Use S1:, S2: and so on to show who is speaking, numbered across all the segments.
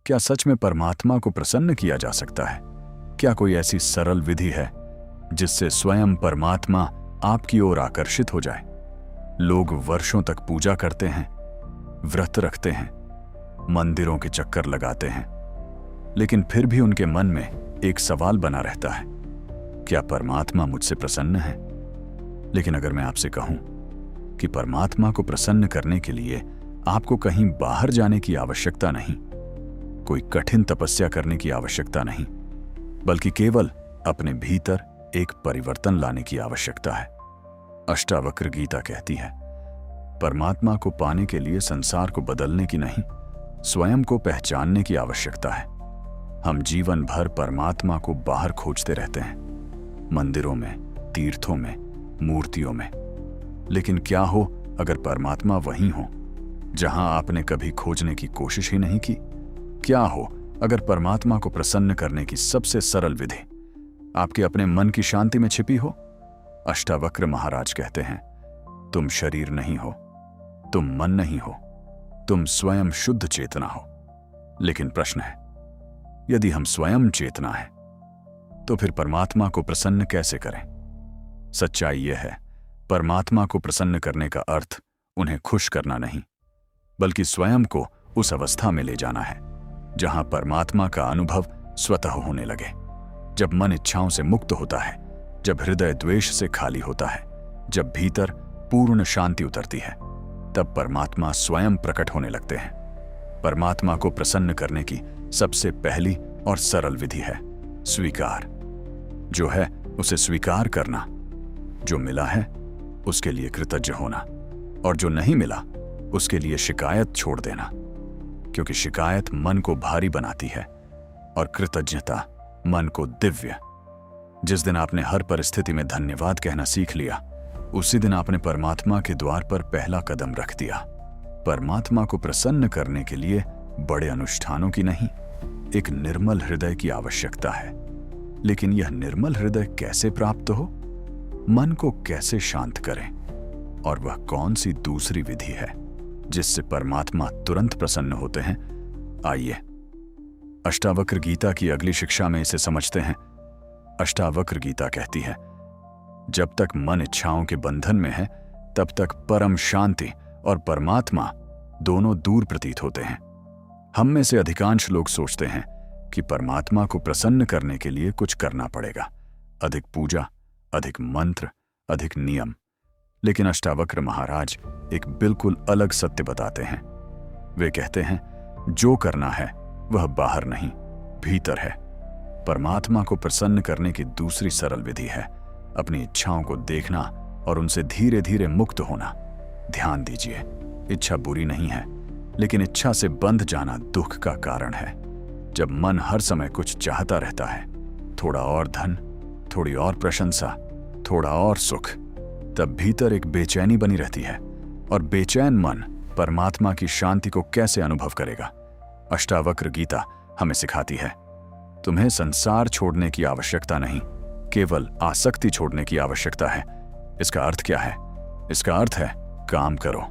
S1: क्या सच में परमात्मा को प्रसन्न किया जा सकता है? क्या कोई ऐसी सरल विधि है जिससे स्वयं परमात्मा आपकी ओर आकर्षित हो जाए? लोग वर्षों तक पूजा करते हैं, व्रत रखते हैं, मंदिरों के चक्कर लगाते हैं, लेकिन फिर भी उनके मन में एक सवाल बना रहता है, क्या परमात्मा मुझसे प्रसन्न है? लेकिन अगर मैं आपसे कहूं कि परमात्मा को प्रसन्न करने के लिए आपको कहीं बाहर जाने की आवश्यकता नहीं, कोई कठिन तपस्या करने की आवश्यकता नहीं, बल्कि केवल अपने भीतर एक परिवर्तन लाने की आवश्यकता है। अष्टावक्र गीता कहती है, परमात्मा को पाने के लिए संसार को बदलने की नहीं, स्वयं को पहचानने की आवश्यकता है। हम जीवन भर परमात्मा को बाहर खोजते रहते हैं, मंदिरों में, तीर्थों में, मूर्तियों में। लेकिन क्या हो अगर परमात्मा वहीं हो जहां आपने कभी खोजने की कोशिश ही नहीं की? क्या हो अगर परमात्मा को प्रसन्न करने की सबसे सरल विधि आपके अपने मन की शांति में छिपी हो? अष्टावक्र महाराज कहते हैं, तुम शरीर नहीं हो, तुम मन नहीं हो, तुम स्वयं शुद्ध चेतना हो। लेकिन प्रश्न है, यदि हम स्वयं चेतना है तो फिर परमात्मा को प्रसन्न कैसे करें? सच्चाई यह है, परमात्मा को प्रसन्न करने का अर्थ उन्हें खुश करना नहीं, बल्कि स्वयं को उस अवस्था में ले जाना है जहां परमात्मा का अनुभव स्वतः होने लगे। जब मन इच्छाओं से मुक्त होता है, जब हृदय द्वेष से खाली होता है, जब भीतर पूर्ण शांति उतरती है, तब परमात्मा स्वयं प्रकट होने लगते हैं। परमात्मा को प्रसन्न करने की सबसे पहली और सरल विधि है स्वीकार। जो है उसे स्वीकार करना, जो मिला है उसके लिए कृतज्ञ होना, और जो नहीं मिला उसके लिए शिकायत छोड़ देना, क्योंकि शिकायत मन को भारी बनाती है और कृतज्ञता मन को दिव्य। जिस दिन आपने हर परिस्थिति में धन्यवाद कहना सीख लिया, उसी दिन आपने परमात्मा के द्वार पर पहला कदम रख दिया। परमात्मा को प्रसन्न करने के लिए बड़े अनुष्ठानों की नहीं, एक निर्मल हृदय की आवश्यकता है। लेकिन यह निर्मल हृदय कैसे प्राप्त हो? मन को कैसे शांत करें? और वह कौन सी दूसरी विधि है जिससे परमात्मा तुरंत प्रसन्न होते हैं? आइए अष्टावक्र गीता की अगली शिक्षा में इसे समझते हैं। अष्टावक्र गीता कहती है, जब तक मन इच्छाओं के बंधन में है, तब तक परम शांति और परमात्मा दोनों दूर प्रतीत होते हैं। हम में से अधिकांश लोग सोचते हैं कि परमात्मा को प्रसन्न करने के लिए कुछ करना पड़ेगा, अधिक पूजा, अधिक मंत्र, अधिक नियम। लेकिन अष्टावक्र महाराज एक बिल्कुल अलग सत्य बताते हैं। वे कहते हैं, जो करना है वह बाहर नहीं, भीतर है। परमात्मा को प्रसन्न करने की दूसरी सरल विधि है अपनी इच्छाओं को देखना और उनसे धीरे धीरे मुक्त होना। ध्यान दीजिए, इच्छा बुरी नहीं है, लेकिन इच्छा से बंध जाना दुख का कारण है। जब मन हर समय कुछ चाहता रहता है, थोड़ा और धन, थोड़ी और प्रशंसा, थोड़ा और सुख, तब भीतर एक बेचैनी बनी रहती है, और बेचैन मन परमात्मा की शांति को कैसे अनुभव करेगा? अष्टावक्र गीता हमें सिखाती है, तुम्हें संसार छोड़ने की आवश्यकता नहीं, केवल आसक्ति छोड़ने की आवश्यकता है। इसका अर्थ क्या है? इसका अर्थ है, काम करो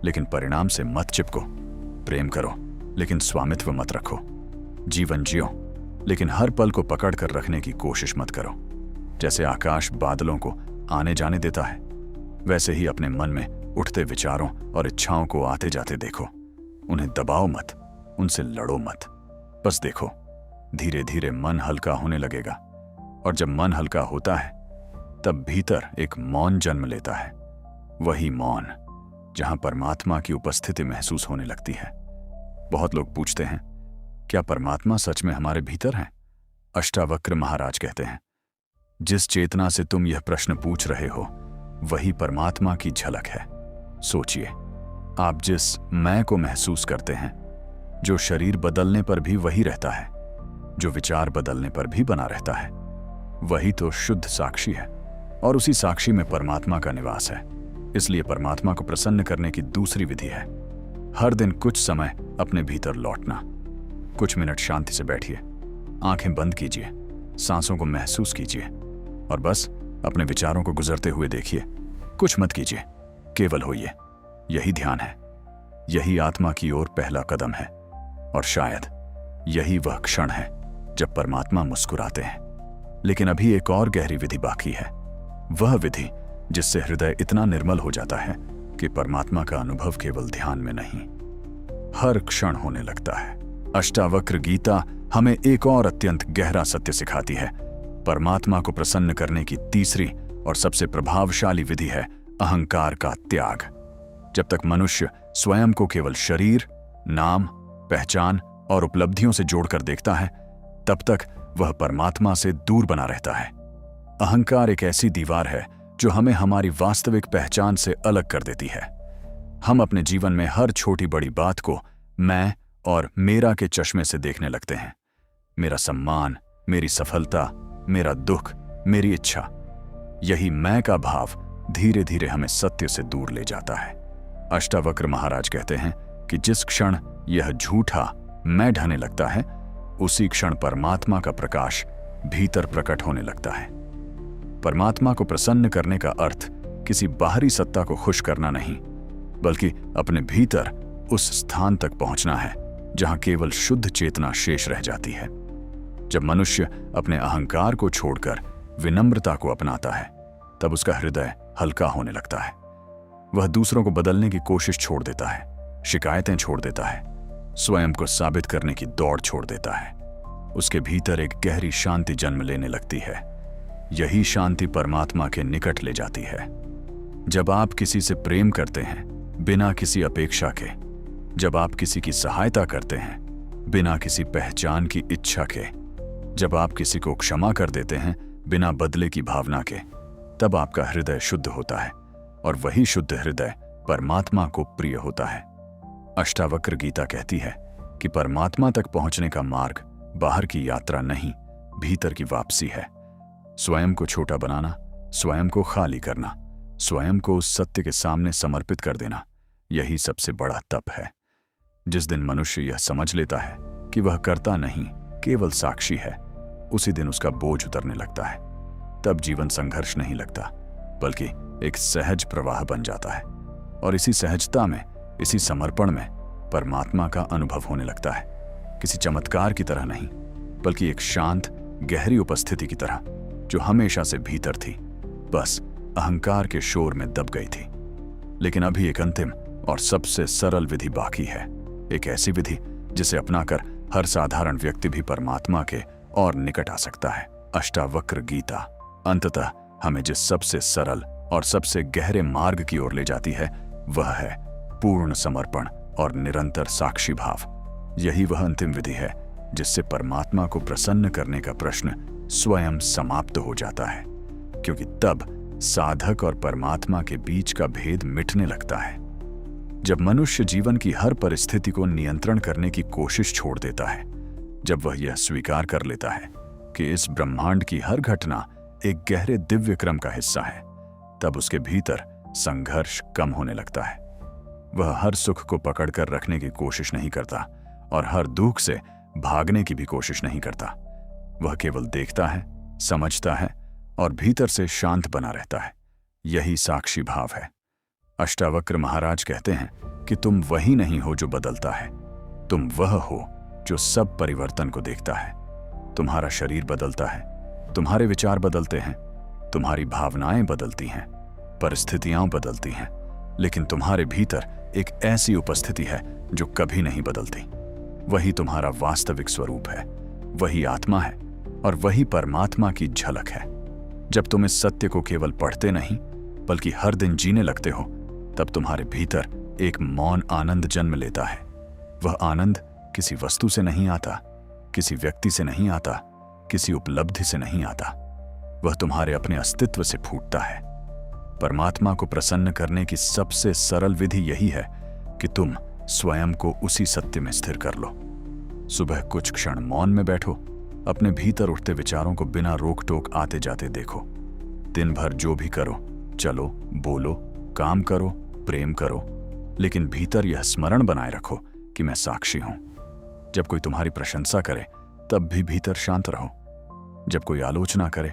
S1: लेकिन परिणाम से मत चिपको, प्रेम करो लेकिन स्वामित्व मत रखो, जीवन जियो लेकिन हर पल को पकड़ कर रखने की कोशिश मत करो। जैसे आकाश बादलों को आने जाने देता है, वैसे ही अपने मन में उठते विचारों और इच्छाओं को आते जाते देखो। उन्हें दबाओ मत, उनसे लड़ो मत, बस देखो। धीरे धीरे मन हल्का होने लगेगा, और जब मन हल्का होता है तब भीतर एक मौन जन्म लेता है। वही मौन जहां परमात्मा की उपस्थिति महसूस होने लगती है। बहुत लोग पूछते हैं, क्या परमात्मा सच में हमारे भीतर है? अष्टावक्र महाराज कहते हैं, जिस चेतना से तुम यह प्रश्न पूछ रहे हो वही परमात्मा की झलक है। सोचिए, आप जिस मैं को महसूस करते हैं, जो शरीर बदलने पर भी वही रहता है, जो विचार बदलने पर भी बना रहता है, वही तो शुद्ध साक्षी है, और उसी साक्षी में परमात्मा का निवास है। इसलिए परमात्मा को प्रसन्न करने की दूसरी विधि है हर दिन कुछ समय अपने भीतर लौटना। कुछ मिनट शांति से बैठिए, आंखें बंद कीजिए, सांसों को महसूस कीजिए, और बस अपने विचारों को गुजरते हुए देखिए। कुछ मत कीजिए, केवल होइए। यही ध्यान है, यही आत्मा की ओर पहला कदम है, और शायद यही वह क्षण है जब परमात्मा मुस्कुराते हैं। लेकिन अभी एक और गहरी विधि बाकी है, वह विधि जिससे हृदय इतना निर्मल हो जाता है कि परमात्मा का अनुभव केवल ध्यान में नहीं, हर क्षण होने लगता है। अष्टावक्र गीता हमें एक और अत्यंत गहरा सत्य सिखाती है। परमात्मा को प्रसन्न करने की तीसरी और सबसे प्रभावशाली विधि है अहंकार का त्याग। जब तक मनुष्य स्वयं को केवल शरीर, नाम, पहचान और उपलब्धियों से जोड़कर देखता है, तब तक वह परमात्मा से दूर बना रहता है। अहंकार एक ऐसी दीवार है जो हमें हमारी वास्तविक पहचान से अलग कर देती है। हम अपने जीवन में हर छोटी बड़ी बात को मैं और मेरा के चश्मे से देखने लगते हैं। मेरा सम्मान, मेरी सफलता, मेरा दुख, मेरी इच्छा, यही मैं का भाव धीरे धीरे हमें सत्य से दूर ले जाता है। अष्टावक्र महाराज कहते हैं कि जिस क्षण यह झूठा मैं ढहने लगता है, उसी क्षण परमात्मा का प्रकाश भीतर प्रकट होने लगता है। परमात्मा को प्रसन्न करने का अर्थ किसी बाहरी सत्ता को खुश करना नहीं, बल्कि अपने भीतर उस स्थान तक पहुंचना है जहां केवल शुद्ध चेतना शेष रह जाती है। जब मनुष्य अपने अहंकार को छोड़कर विनम्रता को अपनाता है, तब उसका हृदय हल्का होने लगता है। वह दूसरों को बदलने की कोशिश छोड़ देता है, शिकायतें छोड़ देता है, स्वयं को साबित करने की दौड़ छोड़ देता है। उसके भीतर एक गहरी शांति जन्म लेने लगती है। यही शांति परमात्मा के निकट ले जाती है। जब आप किसी से प्रेम करते हैं बिना किसी अपेक्षा के, जब आप किसी की सहायता करते हैं बिना किसी पहचान की इच्छा के, जब आप किसी को क्षमा कर देते हैं बिना बदले की भावना के, तब आपका हृदय शुद्ध होता है और वही शुद्ध हृदय परमात्मा को प्रिय होता है। अष्टावक्र गीता कहती है कि परमात्मा तक पहुंचने का मार्ग बाहर की यात्रा नहीं, भीतर की वापसी है। स्वयं को छोटा बनाना, स्वयं को खाली करना, स्वयं को उस सत्य के सामने समर्पित कर देना, यही सबसे बड़ा तप है। जिस दिन मनुष्य यह समझ लेता है कि वह करता नहीं, केवल साक्षी है, उसी दिन उसका बोझ उतरने लगता है। तब जीवन संघर्ष नहीं लगता, बल्कि एक सहज प्रवाह बन जाता है। और इसी सहजता में, इसी समर्पण में परमात्मा का अनुभव होने लगता है। किसी चमत्कार की तरह नहीं, बल्कि एक शांत गहरी उपस्थिति की तरह जो हमेशा से भीतर थी, बस अहंकार के शोर में दब गई थी। लेकिन अभी एक अंतिम और सबसे सरल विधि बाकी है, एक ऐसी विधि जिसे अपनाकर हर साधारण व्यक्ति भी परमात्मा के और निकट आ सकता है। अष्टावक्र गीता अंततः हमें जिस सबसे सरल और सबसे गहरे मार्ग की ओर ले जाती है, वह है पूर्ण समर्पण और निरंतर साक्षी भाव। यही वह अंतिम विधि है जिससे परमात्मा को प्रसन्न करने का प्रश्न स्वयं समाप्त हो जाता है, क्योंकि तब साधक और परमात्मा के बीच का भेद मिटने लगता है। जब मनुष्य जीवन की हर परिस्थिति को नियंत्रण करने की कोशिश छोड़ देता है, जब वह यह स्वीकार कर लेता है कि इस ब्रह्मांड की हर घटना एक गहरे दिव्य क्रम का हिस्सा है, तब उसके भीतर संघर्ष कम होने लगता है। वह हर सुख को पकड़कर रखने की कोशिश नहीं करता और हर दुख से भागने की भी कोशिश नहीं करता। वह केवल देखता है, समझता है और भीतर से शांत बना रहता है। यही साक्षी भाव है। अष्टावक्र महाराज कहते हैं कि तुम वही नहीं हो जो बदलता है, तुम वह हो जो सब परिवर्तन को देखता है। तुम्हारा शरीर बदलता है, तुम्हारे विचार बदलते हैं, तुम्हारी भावनाएं बदलती हैं, परिस्थितियां बदलती हैं, लेकिन तुम्हारे भीतर एक ऐसी उपस्थिति है जो कभी नहीं बदलती। वही तुम्हारा वास्तविक स्वरूप है, वही आत्मा है और वही परमात्मा की झलक है। जब तुम इस सत्य को केवल पढ़ते नहीं बल्कि हर दिन जीने लगते हो, तब तुम्हारे भीतर एक मौन आनंद जन्म लेता है। वह आनंद किसी वस्तु से नहीं आता, किसी व्यक्ति से नहीं आता, किसी उपलब्धि से नहीं आता। वह तुम्हारे अपने अस्तित्व से फूटता है। परमात्मा को प्रसन्न करने की सबसे सरल विधि यही है कि तुम स्वयं को उसी सत्य में स्थिर कर लो। सुबह कुछ क्षण मौन में बैठो, अपने भीतर उठते विचारों को बिना रोक टोक आते जाते देखो। दिन भर जो भी करो, चलो, बोलो, काम करो, प्रेम करो, लेकिन भीतर यह स्मरण बनाए रखो कि मैं साक्षी हूं। जब कोई तुम्हारी प्रशंसा करे तब भी भीतर शांत रहो, जब कोई आलोचना करे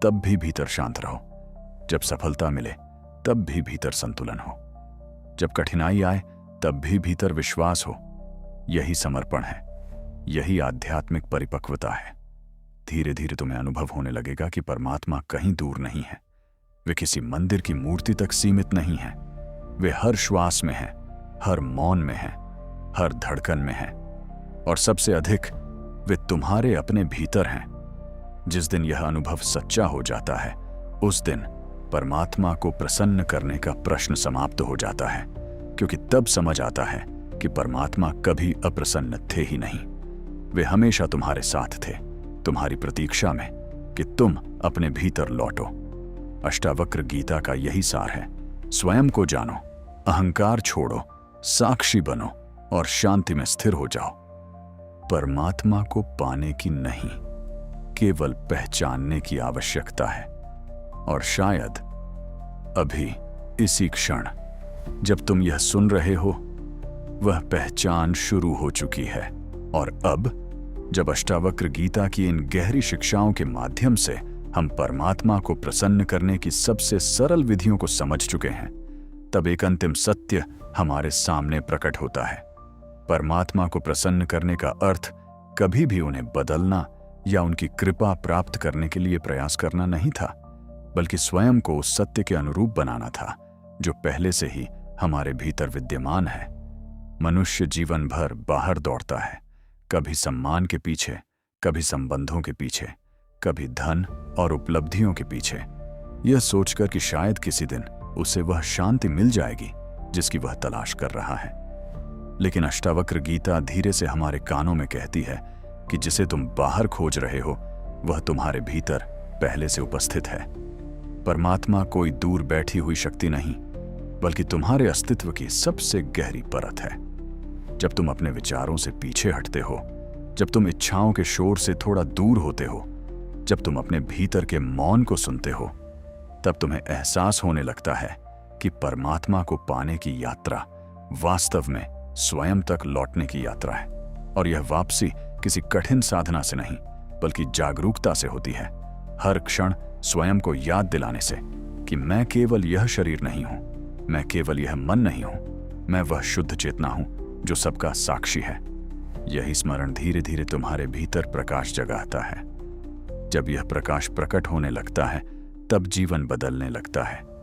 S1: तब भी भीतर शांत रहो, जब सफलता मिले तब भी भीतर संतुलन हो, जब कठिनाई आए तब भी भीतर विश्वास हो। यही समर्पण है, यही आध्यात्मिक परिपक्वता है। धीरे धीरे तुम्हें अनुभव होने लगेगा कि परमात्मा कहीं दूर नहीं है। वे किसी मंदिर की मूर्ति तक सीमित नहीं है। वे हर श्वास में हैं, हर मौन में हैं, हर धड़कन में हैं, और सबसे अधिक वे तुम्हारे अपने भीतर हैं। जिस दिन यह अनुभव सच्चा हो जाता है, उस दिन परमात्मा को प्रसन्न करने का प्रश्न समाप्त हो जाता है, क्योंकि तब समझ आता है कि परमात्मा कभी अप्रसन्न थे ही नहीं। वे हमेशा तुम्हारे साथ थे, तुम्हारी प्रतीक्षा में कि तुम अपने भीतर लौटो। अष्टावक्र गीता का यही सार है। स्वयं को जानो, अहंकार छोड़ो, साक्षी बनो और शांति में स्थिर हो जाओ। परमात्मा को पाने की नहीं, केवल पहचानने की आवश्यकता है। और शायद अभी इसी क्षण जब तुम यह सुन रहे हो, वह पहचान शुरू हो चुकी है। और अब जब अष्टावक्र गीता की इन गहरी शिक्षाओं के माध्यम से हम परमात्मा को प्रसन्न करने की सबसे सरल विधियों को समझ चुके हैं, तब एक अंतिम सत्य हमारे सामने प्रकट होता है। परमात्मा को प्रसन्न करने का अर्थ कभी भी उन्हें बदलना या उनकी कृपा प्राप्त करने के लिए प्रयास करना नहीं था, बल्कि स्वयं को उस सत्य के अनुरूप बनाना था जो पहले से ही हमारे भीतर विद्यमान है। मनुष्य जीवन भर बाहर दौड़ता है, कभी सम्मान के पीछे, कभी संबंधों के पीछे, कभी धन और उपलब्धियों के पीछे, यह सोचकर कि शायद किसी दिन उसे वह शांति मिल जाएगी जिसकी वह तलाश कर रहा है। लेकिन अष्टावक्र गीता धीरे से हमारे कानों में कहती है कि जिसे तुम बाहर खोज रहे हो, वह तुम्हारे भीतर पहले से उपस्थित है। परमात्मा कोई दूर बैठी हुई शक्ति नहीं, बल्कि तुम्हारे अस्तित्व की सबसे गहरी परत है। जब तुम अपने विचारों से पीछे हटते हो, जब तुम इच्छाओं के शोर से थोड़ा दूर होते हो, जब तुम अपने भीतर के मौन को सुनते हो, तब तुम्हें एहसास होने लगता है कि परमात्मा को पाने की यात्रा वास्तव में स्वयं तक लौटने की यात्रा है। और यह वापसी किसी कठिन साधना से नहीं, बल्कि जागरूकता से होती है। हर क्षण स्वयं को याद दिलाने से कि मैं केवल यह शरीर नहीं हूं, मैं केवल यह मन नहीं हूं, मैं वह शुद्ध चेतना हूं जो सबका साक्षी है। यही स्मरण धीरे धीरे तुम्हारे भीतर प्रकाश जगाता है। जब यह प्रकाश प्रकट होने लगता है, तब जीवन बदलने लगता है।